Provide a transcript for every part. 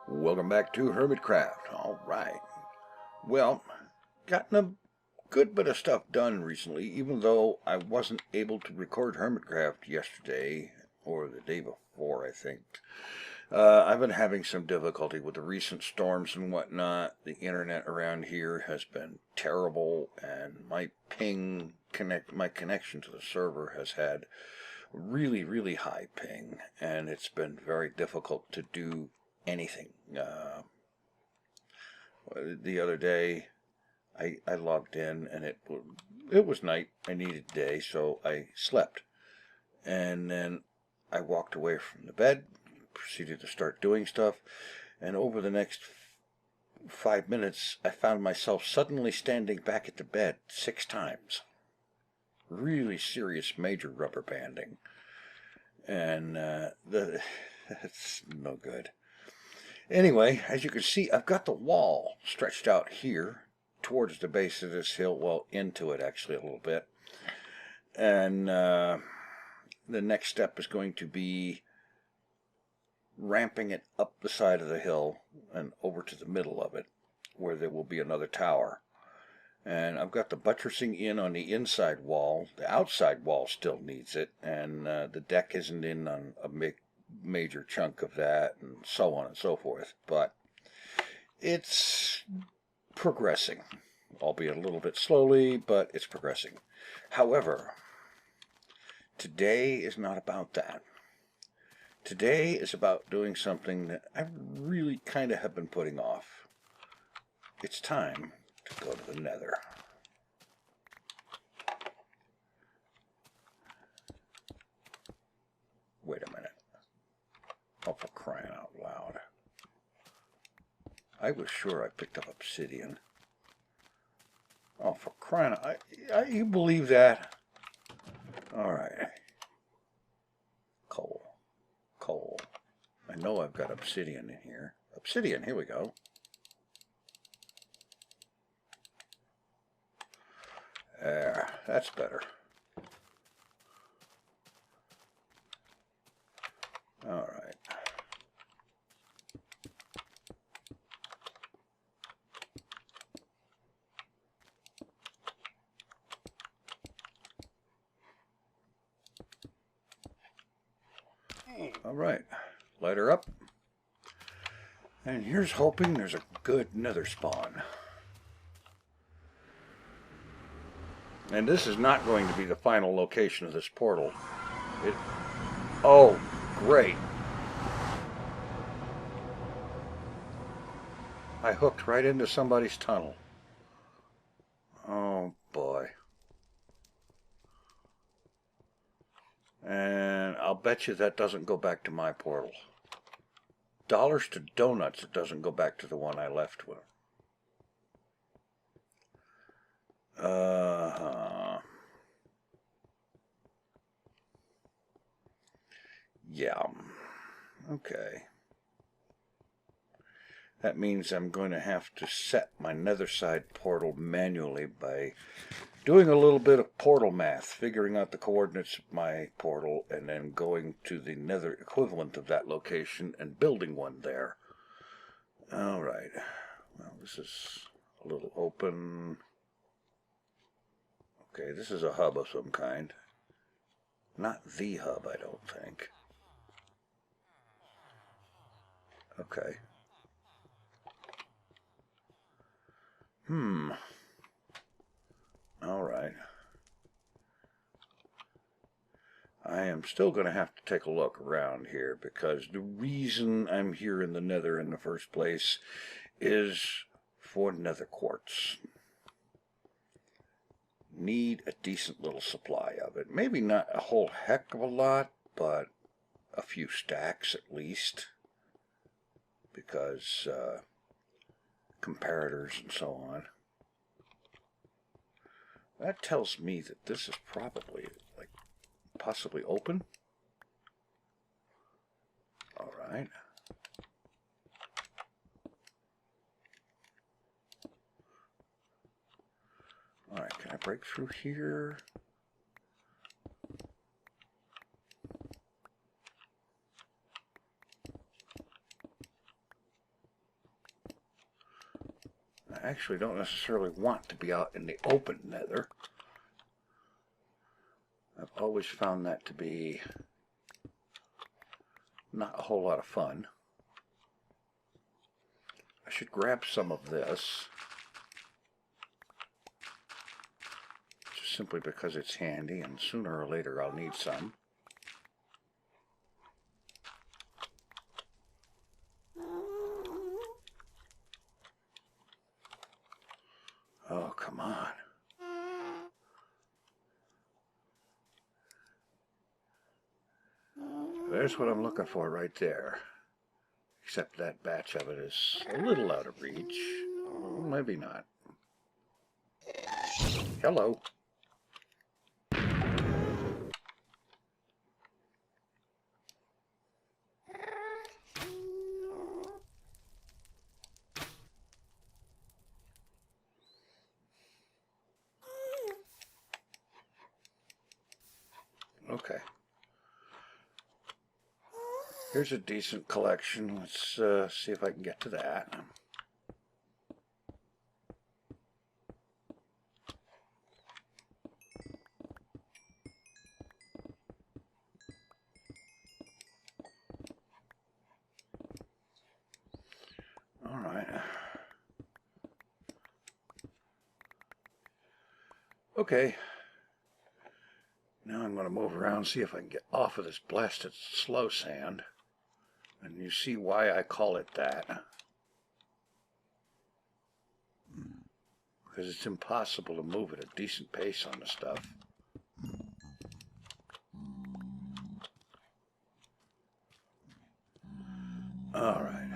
Welcome back to Hermitcraft. Alright. Well, gotten a good bit of stuff done recently, even though I wasn't able to record Hermitcraft yesterday, or the day before, I think. I've been having some difficulty with the recent storms and whatnot. The internet around here has been terrible, and my connection to the server has had really high ping, and it's been very difficult to do anything. The other day I logged in and it was night. I needed day, so I slept, and then I walked away from the bed, proceeded to start doing stuff, and over the next 5 minutes I found myself suddenly standing back at the bed 6 times. Really serious major rubber banding, and that's no good. Anyway, as you can see, I've got the wall stretched out here towards the base of this hill, well, into it actually a little bit. And the next step is going to be ramping it up the side of the hill and over to the middle of it, where there will be another tower. And I've got the buttressing in on the inside wall. The outside wall still needs it, and the deck isn't in on a major chunk of that, and so on and so forth, but it's progressing, albeit a little bit slowly, but it's progressing. However, today is not about that. Today is about doing something that I really kind of have been putting off. It's time to go to the Nether. Wait a minute. Oh, for crying out loud. I was sure I picked up obsidian. Oh, for crying out. You believe that? Alright. Coal. I know I've got obsidian in here. Obsidian, here we go. There, that's better. Alright. Alright, light her up. And here's hoping there's a good nether spawn. And this is not going to be the final location of this portal. Oh, great. I hooked right into somebody's tunnel. Oh boy. And I'll bet you that doesn't go back to my portal. Dollars to donuts, it doesn't go back to the one I left with. Yeah. Okay. That means I'm going to have to set my nether side portal manually by doing a little bit of portal math, figuring out the coordinates of my portal, and then going to the nether equivalent of that location and building one there. Alright. Well, this is a little open. Okay, this is a hub of some kind. Not the hub, I don't think. Okay. Alright. I am still going to have to take a look around here, because the reason I'm here in the Nether in the first place is for nether quartz. Need a decent little supply of it. Maybe not a whole heck of a lot, but a few stacks at least, because comparators and so on. That tells me that this is probably, like, possibly open. Alright. Alright, can I break through here? I actually don't necessarily want to be out in the open nether. I've always found that to be not a whole lot of fun. I should grab some of this, just simply because it's handy, and sooner or later I'll need some. Oh, come on. There's what I'm looking for right there. Except that batch of it is a little out of reach. Oh, maybe not. Hello. Okay. Here's a decent collection. Let's see if I can get to that. All right. Okay. Now I'm going to move around and see if I can get off of this blasted slow sand. And you see why I call it that. Because it's impossible to move at a decent pace on the stuff. Alright.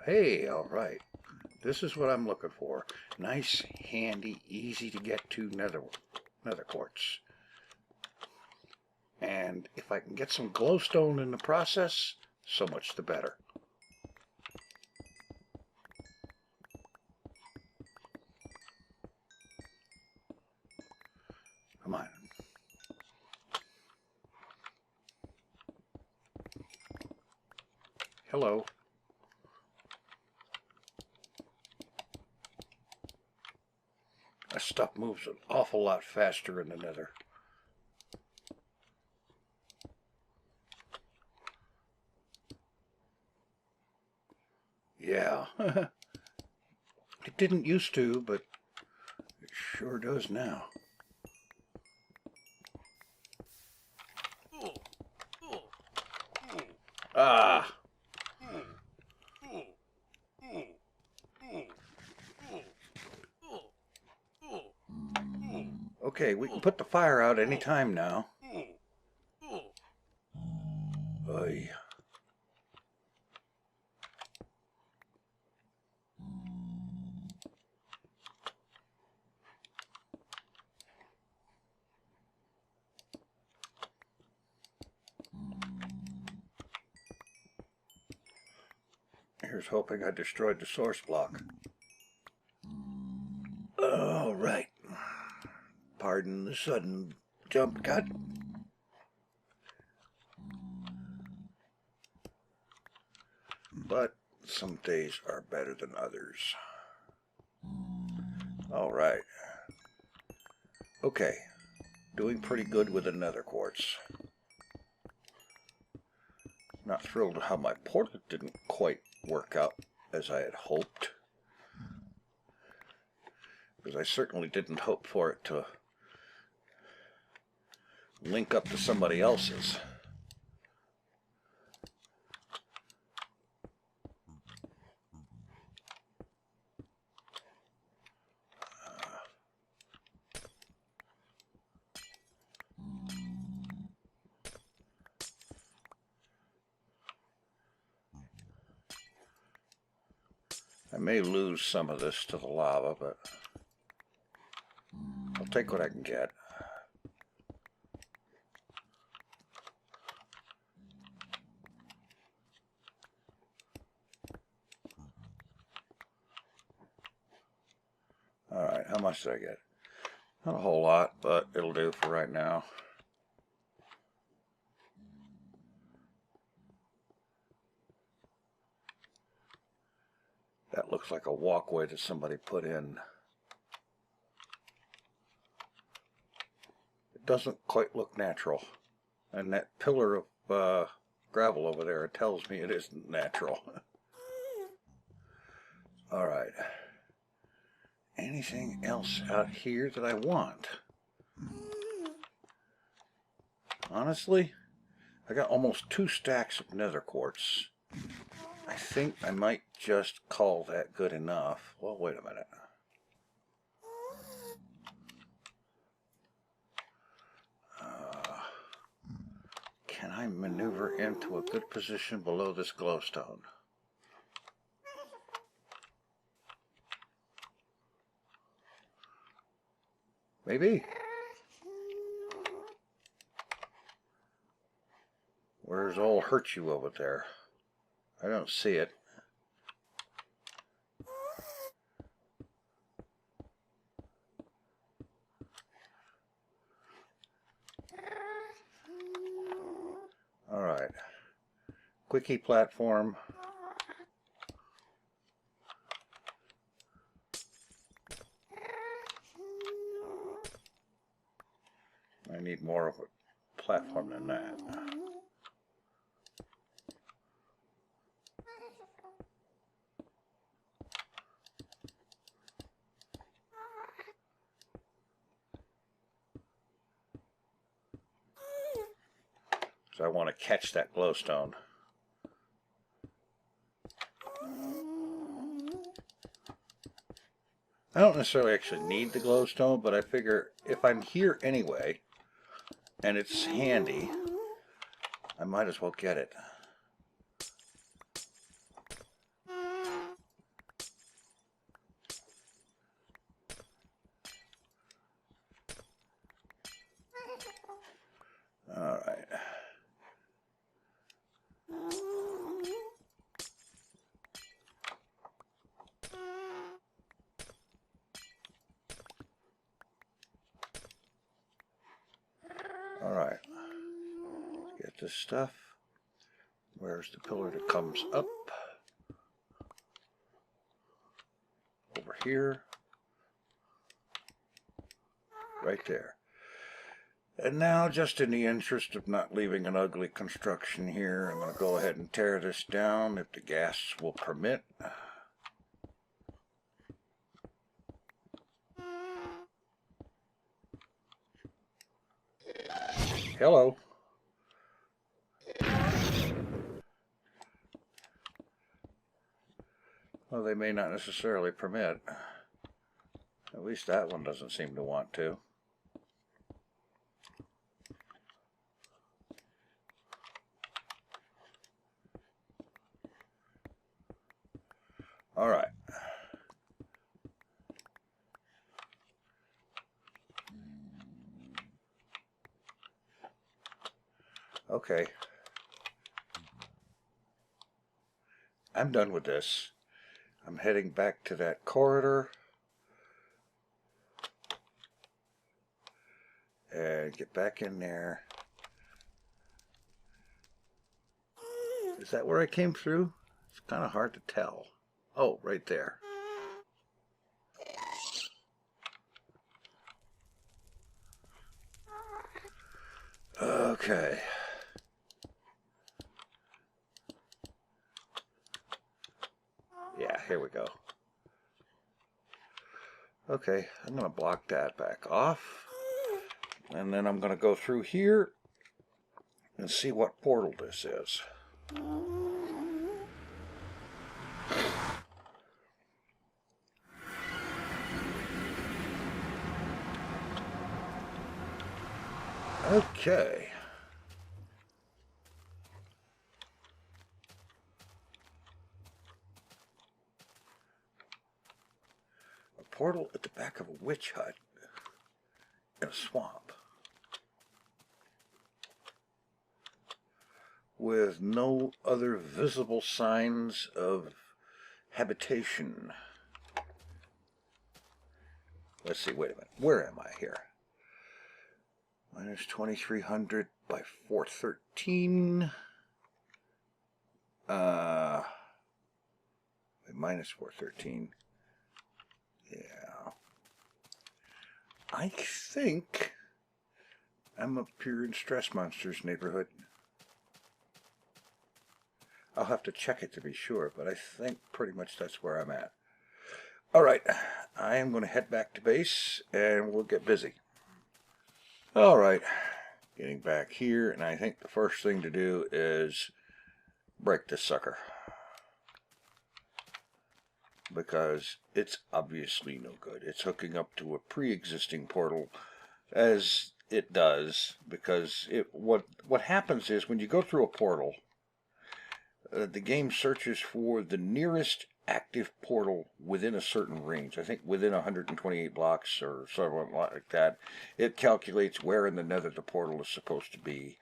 Hey, alright. This is what I'm looking for. Nice, handy, easy to get to nether quartz. And if I can get some glowstone in the process, so much the better. Come on. Hello. That stuff moves an awful lot faster in the nether. Yeah. It didn't used to, but it sure does now. Ah. Okay, we can put the fire out any time now. Oy. Here's hoping I destroyed the source block. All right. Pardon the sudden jump cut. But some days are better than others. All right. Okay. Doing pretty good with the nether quartz. Not thrilled how my portal didn't quite work out as I had hoped. Because I certainly didn't hope for it to link up to somebody else's. I may lose some of this to the lava, but I'll take what I can get. Alright, how much did I get? Not a whole lot, but it'll do for right now. That looks like a walkway that somebody put in. It doesn't quite look natural. And that pillar of gravel over there tells me it isn't natural. Alright. Anything else out here that I want? Honestly, I got almost 2 stacks of nether quartz. I think I might just call that good enough. Well, wait a minute. Can I maneuver into a good position below this glowstone? Maybe. Where's old Hurt You over there? I don't see it. Alright. Quickie platform. I need more of a platform than that. So I want to catch that glowstone. I don't necessarily actually need the glowstone, but I figure if I'm here anyway, and it's handy, I might as well get it. Alright. Alright. Let's get this stuff. Where's the pillar that comes up? Over here. Right there. And now, just in the interest of not leaving an ugly construction here, I'm going to go ahead and tear this down if the gas will permit. Hello. Well, they may not necessarily permit. At least that one doesn't seem to want to. All right. Okay. I'm done with this. I'm heading back to that corridor and get back in there. Is that where I came through? It's kind of hard to tell. Oh, right there. Okay. Yeah, here we go. Okay, I'm going to block that back off. And then I'm going to go through here and see what portal this is. Okay. A portal at the back of a witch hut in a swamp with no other visible signs of habitation. Let's see, wait a minute. Where am I here? Minus 2300 by 413. minus 413. Yeah. I think I'm up here in Stress Monsters neighborhood. I'll have to check it to be sure, but I think pretty much that's where I'm at. Alright, I am going to head back to base and we'll get busy. Alright, getting back here, and I think the first thing to do is break this sucker. Because it's obviously no good. It's hooking up to a pre-existing portal, as it does, because what happens is when you go through a portal, the game searches for the nearest active portal within a certain range. I think within 128 blocks or something like that. It calculates where in the Nether the portal is supposed to be.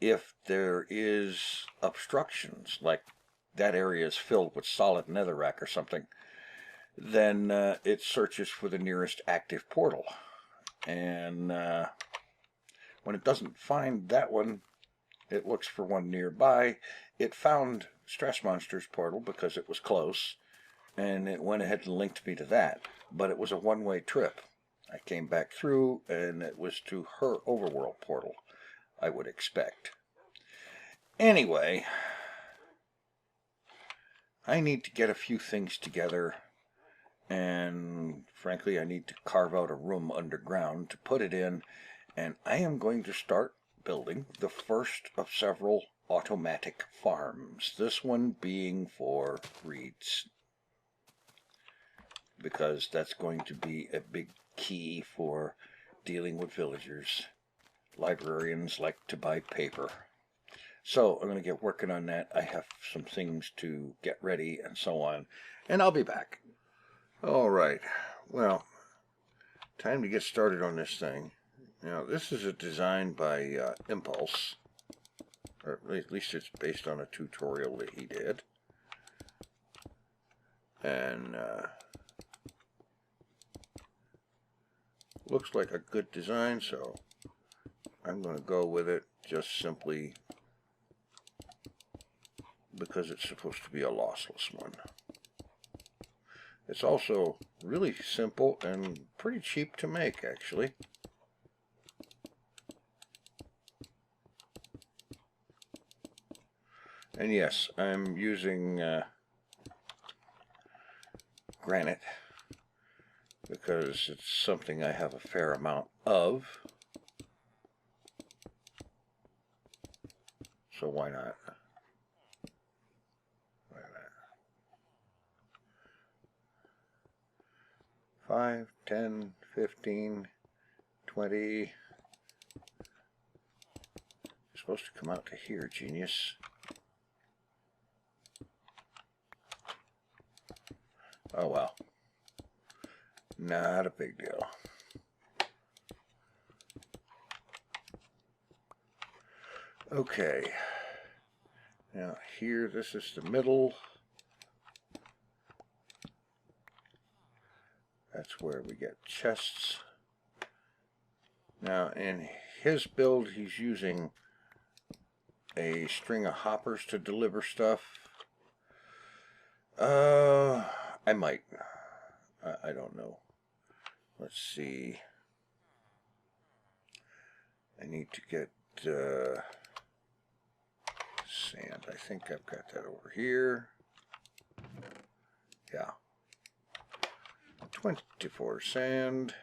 If there is obstructions, like that area is filled with solid netherrack or something, then it searches for the nearest active portal. And when it doesn't find that one, it looks for one nearby. It found Stress Monsters portal because it was close, and it went ahead and linked me to that. But it was a one-way trip. I came back through, and it was to her overworld portal, I would expect. Anyway, I need to get a few things together, and frankly I need to carve out a room underground to put it in, and I am going to start building the first of several automatic farms, this one being for reeds, because that's going to be a big key for dealing with villagers. Librarians like to buy paper. So I'm going to get working on that. I have some things to get ready and so on, and I'll be back. Alright, well, time to get started on this thing. Now, this is a design by Impulse, or at least it's based on a tutorial that he did. And looks like a good design, so I'm going to go with it just simply because it's supposed to be a lossless one. It's also really simple and pretty cheap to make, actually. And yes, I'm using granite because it's something I have a fair amount of. So why not? 5, 10, 15, 20. You're supposed to come out to here, genius. Oh well. Not a big deal. Okay. Now here, this is the middle. That's where we get chests. Now in his build, he's using a string of hoppers to deliver stuff. I might. I don't know. Let's see. I need to get sand. I think I've got that over here. Yeah. 24 sand.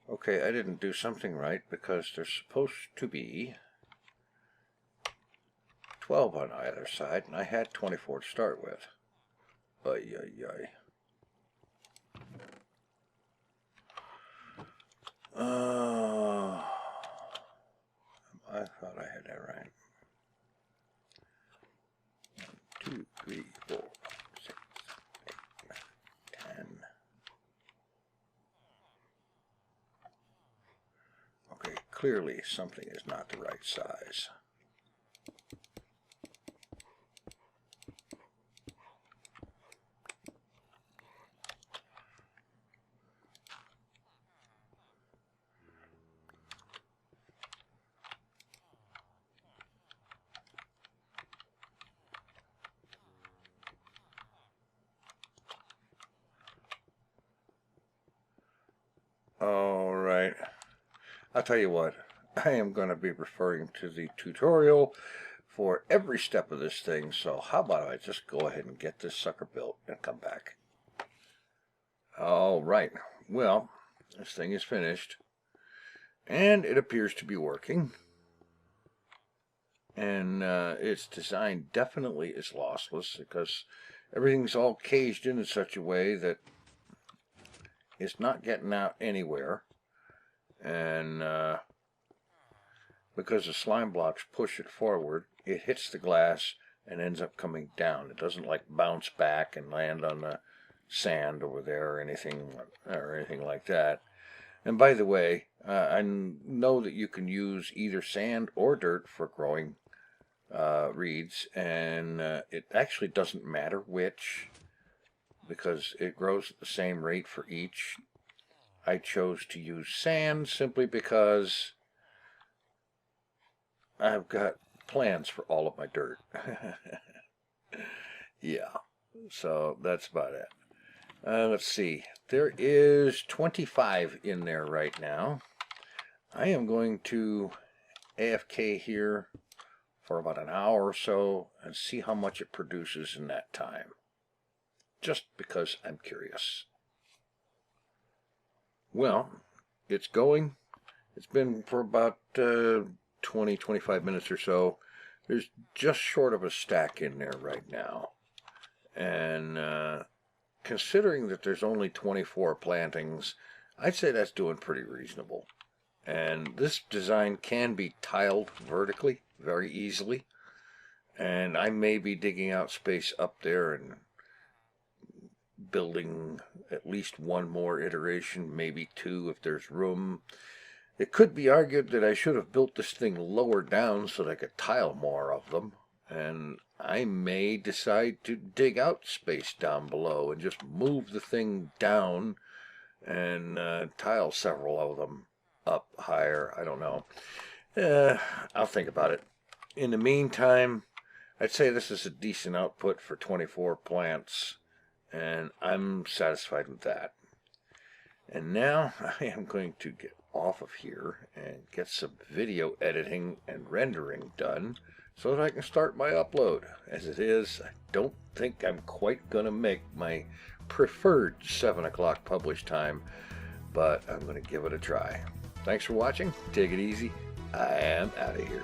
Okay, I didn't do something right because there's supposed to be 12 on either side, and I had 24 to start with. Ay, ay, ay. I thought I had that right. 1, 2, 3, 4, 6, 8, 10. Okay, clearly something is not the right size. I'll tell you what, I am going to be referring to the tutorial for every step of this thing, so how about I just go ahead and get this sucker built and come back. All right, well, this thing is finished, and it appears to be working. And its design definitely is lossless, because everything's all caged in such a way that it's not getting out anywhere. And because the slime blocks push it forward, it hits the glass and ends up coming down. It doesn't like bounce back and land on the sand over there or anything like that. And by the way, I know that you can use either sand or dirt for growing reeds, and it actually doesn't matter which, because it grows at the same rate for each. I chose to use sand simply because I've got plans for all of my dirt. Yeah, so that's about it. Let's see, there is 25 in there right now. I am going to AFK here for about an hour or so and see how much it produces in that time, just because I'm curious. Well, it's going. It's been for about 20-25 minutes or so. There's just short of a stack in there right now, and considering that there's only 24 plantings, I'd say that's doing pretty reasonable. And this design can be tiled vertically very easily, and I may be digging out space up there and building at least one more iteration, maybe two if there's room. It could be argued that I should have built this thing lower down so that I could tile more of them, and I may decide to dig out space down below and just move the thing down and tile several of them up higher. I don't know. I'll think about it. In the meantime, I'd say this is a decent output for 24 plants, and I'm satisfied with that. And now I am going to get off of here and get some video editing and rendering done so that I can start my upload. As it is, I don't think I'm quite going to make my preferred 7 o'clock publish time, but I'm going to give it a try. Thanks for watching. Take it easy. I am out of here.